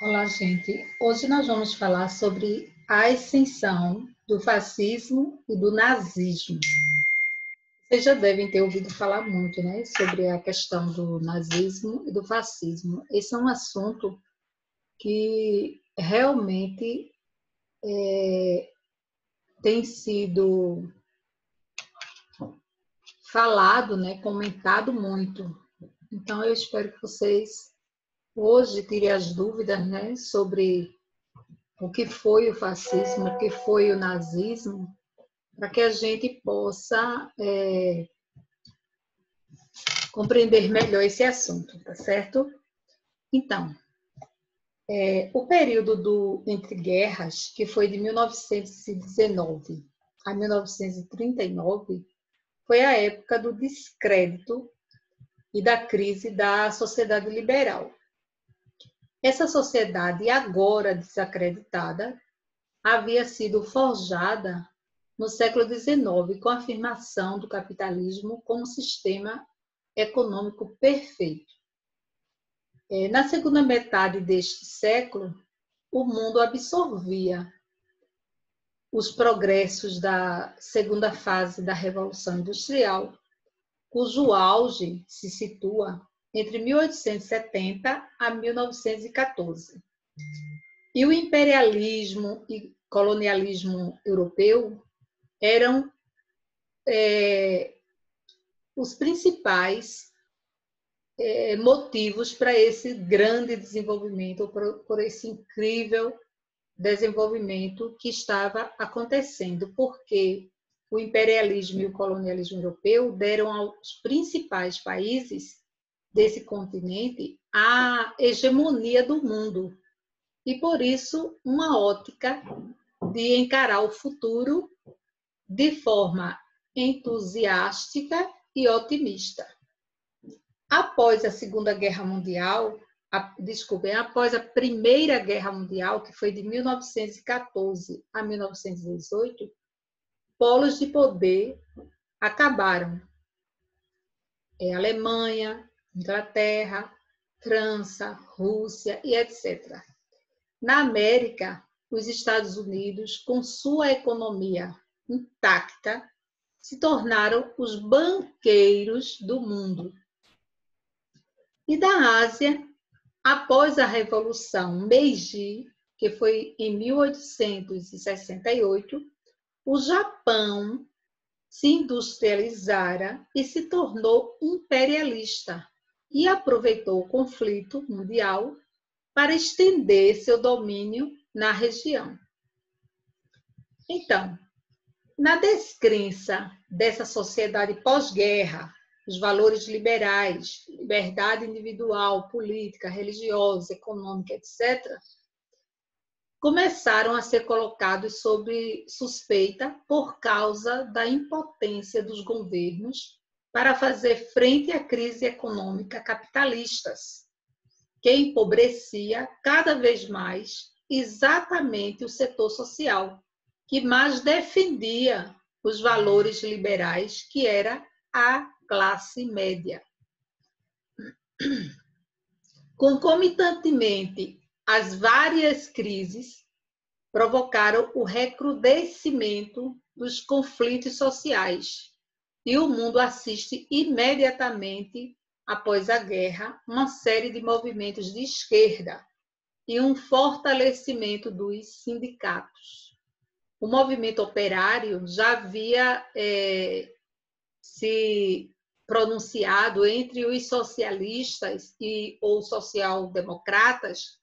Olá, gente. Hoje nós vamos falar sobre a ascensão do fascismo e do nazismo. Vocês já devem ter ouvido falar muito, né, sobre a questão do nazismo e do fascismo. Esse é um assunto que realmente tem sido falado, né, comentado muito. Então, eu espero que vocês hoje tirem as dúvidas, né, sobre o que foi o fascismo, o que foi o nazismo, para que a gente possa compreender melhor esse assunto, tá certo? Então, o período entre guerras, que foi de 1919 a 1939, foi a época do descrédito e da crise da sociedade liberal. Essa sociedade, agora desacreditada, havia sido forjada no século XIX com a afirmação do capitalismo como sistema econômico perfeito. Na segunda metade deste século, o mundo absorvia os progressos da segunda fase da Revolução Industrial, cujo auge se situa entre 1870 a 1914. E o imperialismo e colonialismo europeu eram os principais motivos para esse grande desenvolvimento, por esse incrível desenvolvimento que estava acontecendo, porque o imperialismo e o colonialismo europeu deram aos principais países desse continente a hegemonia do mundo. E, por isso, uma ótica de encarar o futuro de forma entusiástica e otimista. Após a Segunda Guerra Mundial, após a Primeira Guerra Mundial, que foi de 1914 a 1918, polos de poder acabaram. Alemanha, Inglaterra, França, Rússia e etc. Na América, os Estados Unidos, com sua economia intacta, se tornaram os banqueiros do mundo. E da Ásia, após a Revolução Meiji, que foi em 1868, o Japão se industrializara e se tornou imperialista e aproveitou o conflito mundial para estender seu domínio na região. Então, na descrença dessa sociedade pós-guerra, os valores liberais, liberdade individual, política, religiosa, econômica, etc., começaram a ser colocados sob suspeita por causa da impotência dos governos para fazer frente à crise econômica capitalistas, que empobrecia cada vez mais exatamente o setor social, que mais defendia os valores liberais, que era a classe média. Concomitantemente, as várias crises provocaram o recrudescimento dos conflitos sociais e o mundo assiste imediatamente após a guerra uma série de movimentos de esquerda e um fortalecimento dos sindicatos. O movimento operário já havia se pronunciado entre os socialistas ou social-democratas,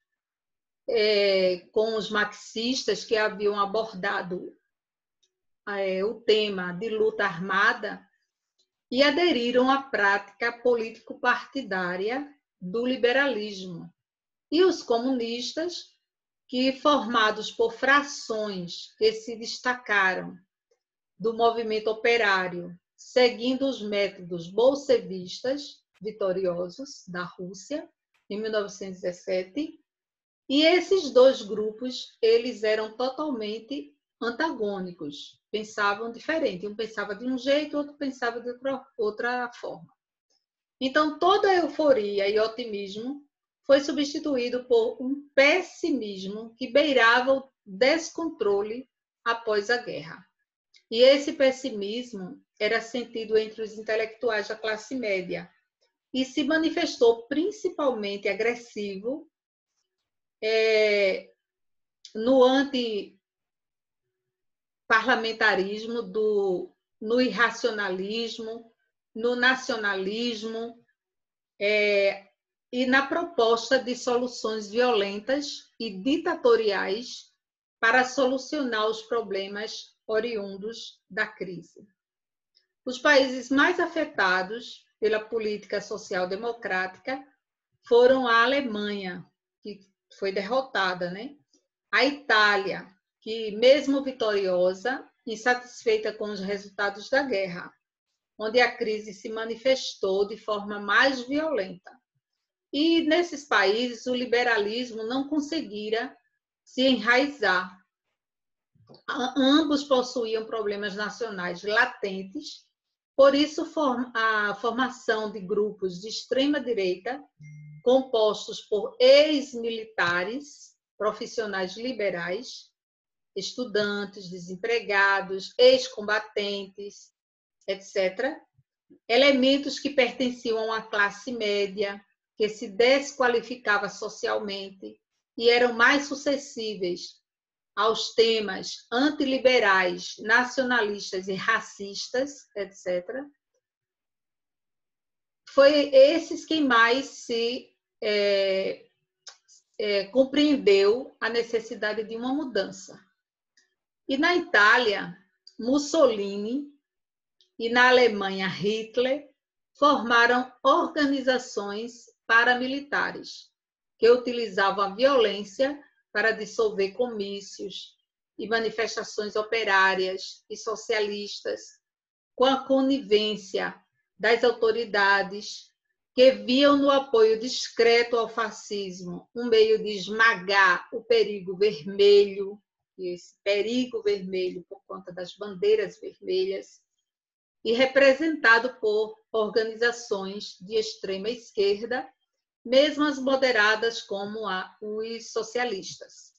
com os marxistas que haviam abordado o tema de luta armada e aderiram à prática político-partidária do liberalismo. E os comunistas, que formados por frações que se destacaram do movimento operário, seguindo os métodos bolchevistas vitoriosos da Rússia, em 1917, e esses dois grupos, eles eram totalmente antagônicos, pensavam diferente, um pensava de um jeito, outro pensava de outra forma. Então, toda a euforia e otimismo foi substituído por um pessimismo que beirava o descontrole após a guerra. E esse pessimismo era sentido entre os intelectuais da classe média e se manifestou principalmente agressivo no antiparlamentarismo, no irracionalismo, no nacionalismo e na proposta de soluções violentas e ditatoriais para solucionar os problemas oriundos da crise. Os países mais afetados pela política social-democrática foram a Alemanha, que foi derrotada, né? A Itália, que mesmo vitoriosa, insatisfeita com os resultados da guerra, onde a crise se manifestou de forma mais violenta. E nesses países o liberalismo não conseguira se enraizar. Ambos possuíam problemas nacionais latentes, por isso a formação de grupos de extrema-direita, compostos por ex-militares, profissionais liberais, estudantes, desempregados, ex-combatentes, etc., elementos que pertenciam a uma classe média, que se desqualificava socialmente e eram mais suscetíveis aos temas antiliberais, nacionalistas e racistas, etc., foi esses quem mais se compreendeu a necessidade de uma mudança. E na Itália, Mussolini, e na Alemanha, Hitler, formaram organizações paramilitares que utilizavam a violência para dissolver comícios e manifestações operárias e socialistas, com a conivência das autoridades que viam no apoio discreto ao fascismo um meio de esmagar o perigo vermelho, e esse perigo vermelho por conta das bandeiras vermelhas, e representado por organizações de extrema esquerda, mesmo as moderadas como os socialistas.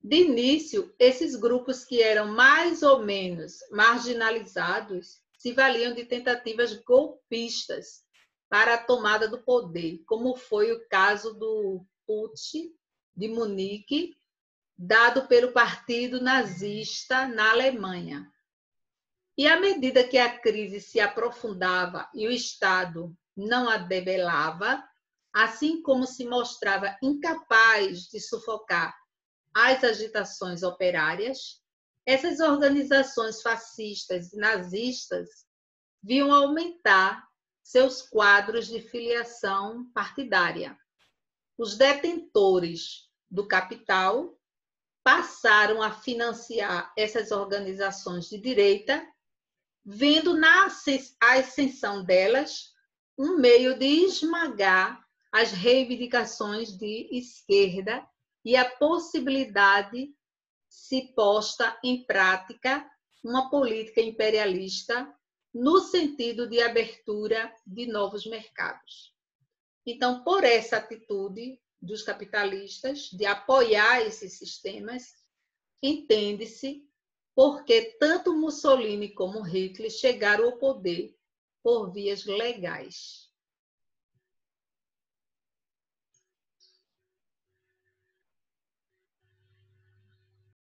De início, esses grupos que eram mais ou menos marginalizados se valiam de tentativas golpistas para a tomada do poder, como foi o caso do Putsch de Munique, dado pelo Partido Nazista na Alemanha. E à medida que a crise se aprofundava e o Estado não a debelava, assim como se mostrava incapaz de sufocar as agitações operárias, essas organizações fascistas e nazistas viam aumentar seus quadros de filiação partidária. Os detentores do capital passaram a financiar essas organizações de direita, vendo na ascensão delas um meio de esmagar as reivindicações de esquerda e a possibilidade se posta em prática uma política imperialista no sentido de abertura de novos mercados. Então, por essa atitude dos capitalistas de apoiar esses sistemas, entende-se porque tanto Mussolini como Hitler chegaram ao poder por vias legais.